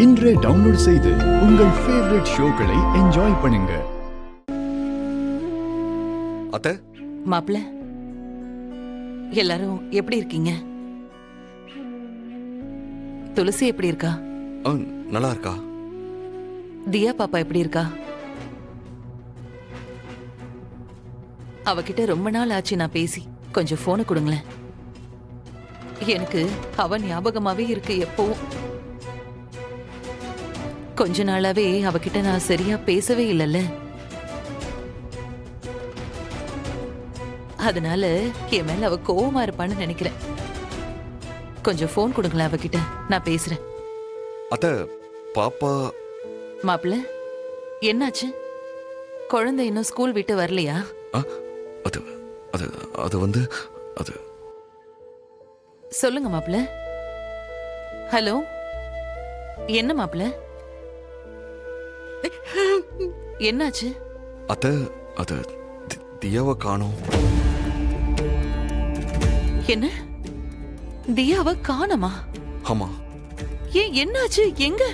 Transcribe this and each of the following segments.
இன்றே டவுன்லோட் செய்து உங்கள் ஃபேவரட் ஷோக்களை என்ஜாய் பண்ணுங்க. அத்தை, மாப்பிள்ள, எல்லாரும் எப்படி இருக்கீங்க? துளசி எப்படி இருக்கா? நல்லா இருக்கா? தியா பாப்பா எப்படி இருக்கா? அவகிட்ட ரொம்ப நாள் ஆச்சு நான் பேசி. கொஞ்சம் போனை கொடுங்களேன். எனக்கு அவ ஞாபகமாவே இருக்கு எப்பவும். கொஞ்ச நாளாவே அவகிட்ட நான் சரியா பேசவே இல்லைல்ல. அதனால என் மேல அவ கோவமா இருப்பான்னு நினைக்கிறேன். கொஞ்சம் போன் கொடுங்களேன் அவகிட்ட, நான் பேசுறேன். அத்தை, பாப்பா. மாப்பிள்ள, என்னாச்சு? குழந்தை இன்னும் ஸ்கூல் விட்டு வரலையா? அது அது அது வந்து அது சொல்லுங்க மாப்பிள்ள. ஹலோ, என்ன மாப்பிள்ள, என்னாச்சு? அத்தை, அது தியாவை காணோம். என்ன, தியாவை காணோமா? ஆமா. ஏன், என்னாச்சு? எங்க?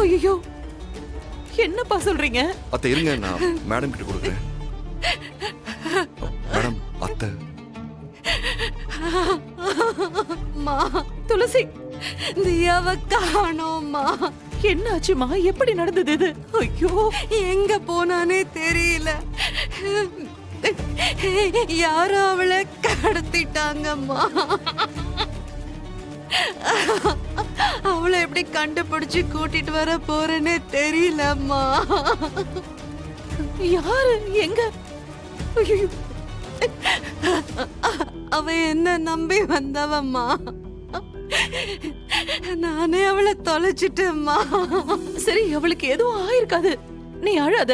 ஐயோ, என்னப்பா சொல்றீங்க? அத்தை இருங்க, நான் மேடம் கிட்ட கொடுக்குறேன். மேடம், அத்தை. துளசி, தியாவை காணோம்மா. என்னாச்சுமா? எப்படி நடந்தது இது? ஐயோ, எங்க போனானே தெரியல. யாரோ அவளை கடத்திட்டாங்கம்மா. அவளை எப்படி கண்டுபிடிச்சு கூட்டிட்டு வர போறேன்னே தெரியலம்மா. யாரு? எங்க? ஐயோ, அவ என்ன நம்பி வந்தவம்மா. நானே அவளை தொலைச்சிட்டேம்மா. சரி, அவளுக்கு எதுவும் ஆயிருக்காது, நீ அழாத.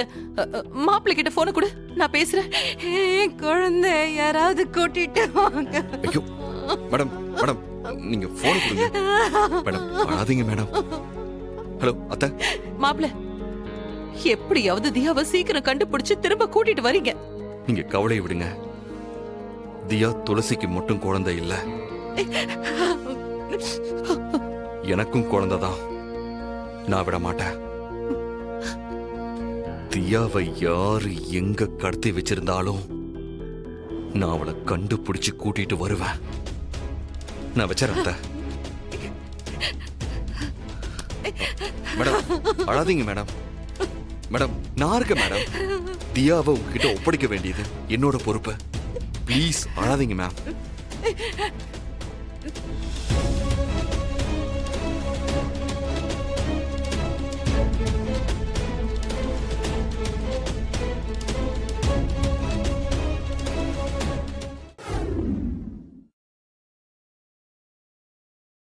மாப்பிள்ளை கிட்ட போன கொடு, நான் பேசுறேன். குழந்தை யாராவது கூட்டிட்டு வாங்க. ஐயோ மேடம், மேடம் நீங்க போன் கொடுங்க. மேடம் அழாதீங்க மேடம். ஹலோ அத்தை. மாப்பிள்ளை, எப்படியாவது தியாவை சீக்கிரம் கண்டுபிடிச்சு திரும்ப கூட்டிட்டு வரீங்க. நீங்க கவலை விடுங்க. தியா துளசிக்கு மட்டும் குழந்தை இல்ல, எனக்கும் குழந்தைதான். நான் விட மாட்டேன். தியாவை யாரு எங்க கடத்தி வச்சிருந்தாலும் நான் அவளை கண்டுபிடிச்சு கூட்டிட்டு வருவேன். நான் வச்சிடறேன். மேடம் அழாதீங்க மேடம். மேடம் நான் இருக்கேன் மேடம். தியாவை உங்ககிட்ட ஒப்படைக்க வேண்டியது என்னோட பொறுப்பு. ப்ளீஸ் அழாதீங்க மேம்.